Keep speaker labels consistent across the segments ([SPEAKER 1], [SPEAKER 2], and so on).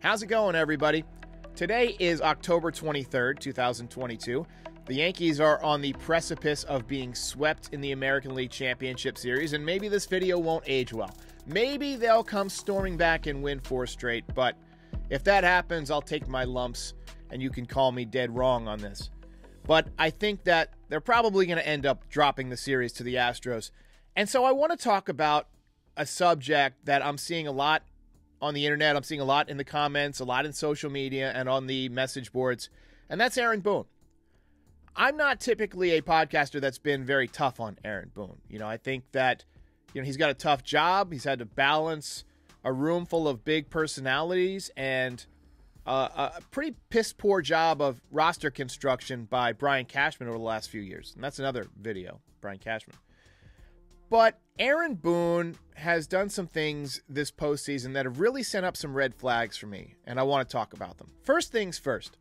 [SPEAKER 1] How's it going, everybody? Today is October 23rd, 2022. The Yankees are on the precipice of being swept in the American League Championship Series, and maybe this video won't age well. Maybe they'll come storming back and win 4 straight, but if that happens, I'll take my lumps, and you can call me dead wrong on this. But I think that they're probably going to end up dropping the series to the Astros. And so I want to talk about a subject that I'm seeing a lot on the internet. I'm seeing a lot in the comments, a lot in social media, and on the message boards, and that's Aaron Boone. I'm not typically a podcaster that's been very tough on Aaron Boone. I think that, he's got a tough job. He's had to balance a room full of big personalities and a pretty piss-poor job of roster construction by Brian Cashman over the last few years. And that's another video, Brian Cashman. But Aaron Boone has done some things this postseason that have really sent up some red flags for me, and I want to talk about them. First things first,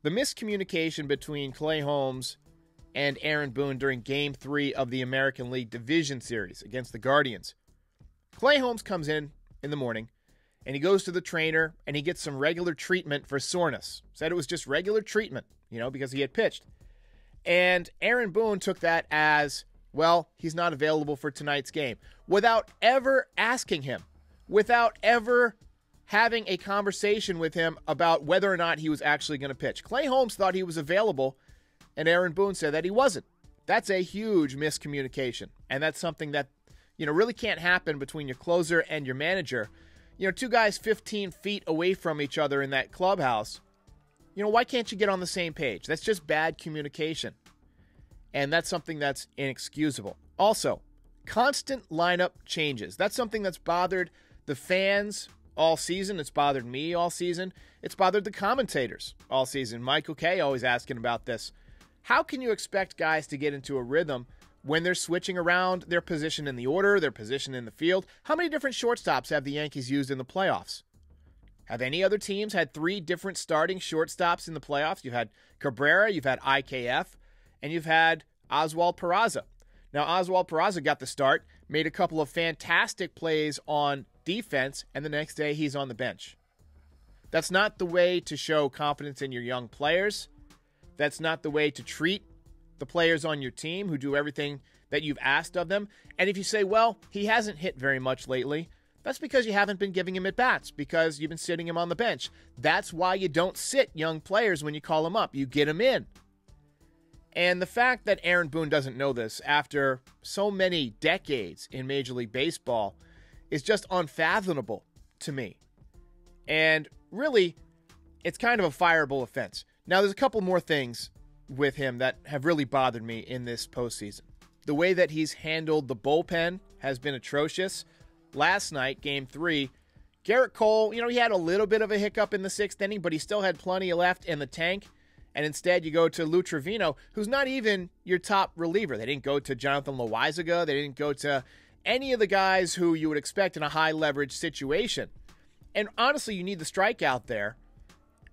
[SPEAKER 1] the miscommunication between Clay Holmes and Aaron Boone during Game 3 of the American League Division Series against the Guardians. Clay Holmes comes in the morning, and he goes to the trainer, and he gets some regular treatment for soreness. Said it was just regular treatment, because he had pitched. And Aaron Boone took that as, well, he's not available for tonight's game, without ever asking him, without ever having a conversation with him about whether or not he was actually going to pitch. Clay Holmes thought he was available, and Aaron Boone said that he wasn't. That's a huge miscommunication, and that's something that, really can't happen between your closer and your manager. Two guys 15 feet away from each other in that clubhouse, why can't you get on the same page? That's just bad communication. And that's something that's inexcusable. Also, constant lineup changes. That's something that's bothered the fans all season. It's bothered me all season. It's bothered the commentators all season. Michael Kay always asking about this. How can you expect guys to get into a rhythm when they're switching around their position in the order, their position in the field? How many different shortstops have the Yankees used in the playoffs? Have any other teams had 3 different starting shortstops in the playoffs? You've had Cabrera, you've had IKF, and you've had Oswald Peraza. Now, Oswald Peraza got the start, made a couple of fantastic plays on defense, and the next day he's on the bench. That's not the way to show confidence in your young players. That's not the way to treat the players on your team who do everything that you've asked of them. And if you say, well, he hasn't hit very much lately, that's because you haven't been giving him at-bats, because you've been sitting him on the bench. That's why you don't sit young players when you call them up. You get them in. And the fact that Aaron Boone doesn't know this after so many decades in Major League Baseball is just unfathomable to me. And really, it's kind of a fireable offense. Now, there's a couple more things with him that have really bothered me in this postseason. The way that he's handled the bullpen has been atrocious. Last night, Game 3, Garrett Cole, he had a little bit of a hiccup in the 6th inning, but he still had plenty left in the tank. And instead, you go to Lou Trevino, who's not even your top reliever. They didn't go to Jonathan Loaizaga. They didn't go to any of the guys who you would expect in a high-leverage situation. And honestly, you need the strikeout there.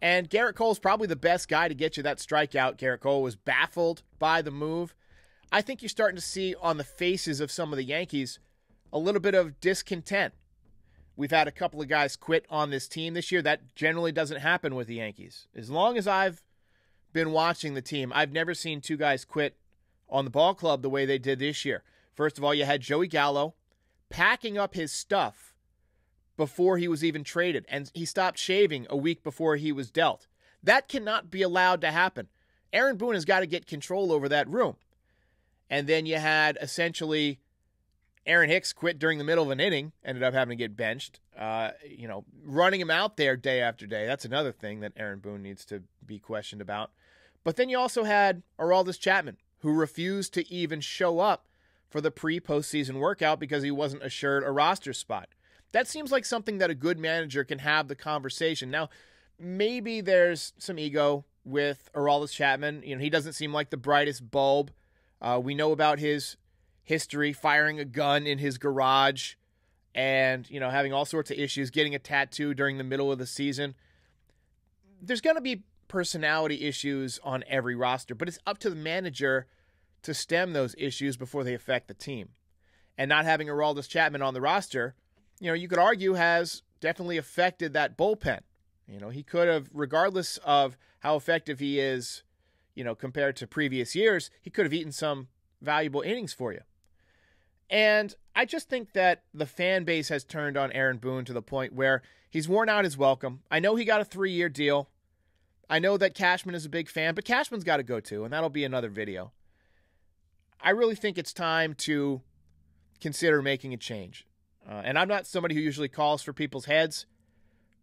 [SPEAKER 1] And Garrett Cole's probably the best guy to get you that strikeout. Garrett Cole was baffled by the move. I think you're starting to see on the faces of some of the Yankees a little bit of discontent. We've had a couple of guys quit on this team this year. That generally doesn't happen with the Yankees. As long as I've been watching the team, I've never seen 2 guys quit on the ball club the way they did this year. First of all, you had Joey Gallo packing up his stuff before he was even traded, and he stopped shaving a week before he was dealt. That cannot be allowed to happen. Aaron Boone has got to get control over that room. And then you had essentially Aaron Hicks quit during the middle of an inning, ended up having to get benched. Running him out there day after day. That's another thing that Aaron Boone needs to be questioned about. But then you also had Aroldis Chapman, who refused to even show up for the pre-postseason workout because he wasn't assured a roster spot. That seems like something that a good manager can have the conversation. Now, maybe there's some ego with Aroldis Chapman. He doesn't seem like the brightest bulb. We know about his history, firing a gun in his garage and, having all sorts of issues, getting a tattoo during the middle of the season. There's going to be personality issues on every roster, but it's up to the manager to stem those issues before they affect the team. And not having Aroldis Chapman on the roster, you could argue has definitely affected that bullpen. You know, he could have, regardless of how effective he is, you know, compared to previous years, he could have eaten some valuable innings for you. And I just think that the fan base has turned on Aaron Boone to the point where he's worn out his welcome. I know he got a 3-year deal. I know that Cashman is a big fan, but Cashman's got to go too, and that'll be another video. I really think it's time to consider making a change. And I'm not somebody who usually calls for people's heads,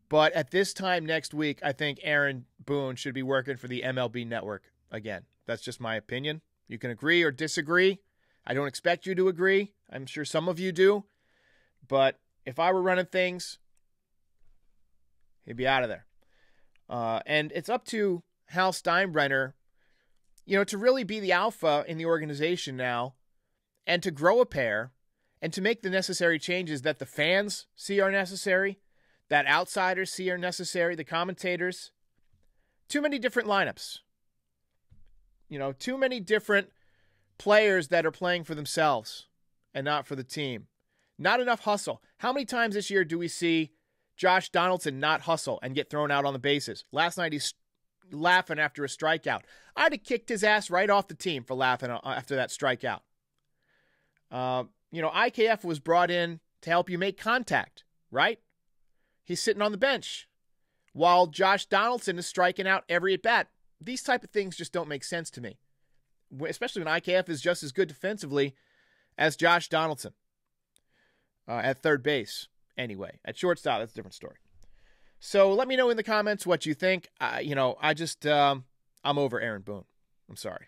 [SPEAKER 1] but at this time next week, I think Aaron Boone should be working for the MLB Network again. That's just my opinion. You can agree or disagree. I don't expect you to agree. I'm sure some of you do. But if I were running things, he'd be out of there. And it's up to Hal Steinbrenner, you know, to really be the alpha in the organization now and to grow a pair and to make the necessary changes that the fans see are necessary, that outsiders see are necessary, the commentators. Too many different lineups. You know, too many different players that are playing for themselves and not for the team. Not enough hustle. How many times this year do we see Josh Donaldson not hustle and get thrown out on the bases? Last night he's laughing after a strikeout. I'd have kicked his ass right off the team for laughing after that strikeout. You know, IKF was brought in to help you make contact, right? He's sitting on the bench while Josh Donaldson is striking out every at-bat. These type of things just don't make sense to me, especially when IKF is just as good defensively as Josh Donaldson at third base. Anyway, at shortstop, that's a different story. So let me know in the comments what you think. I'm over Aaron Boone. I'm sorry.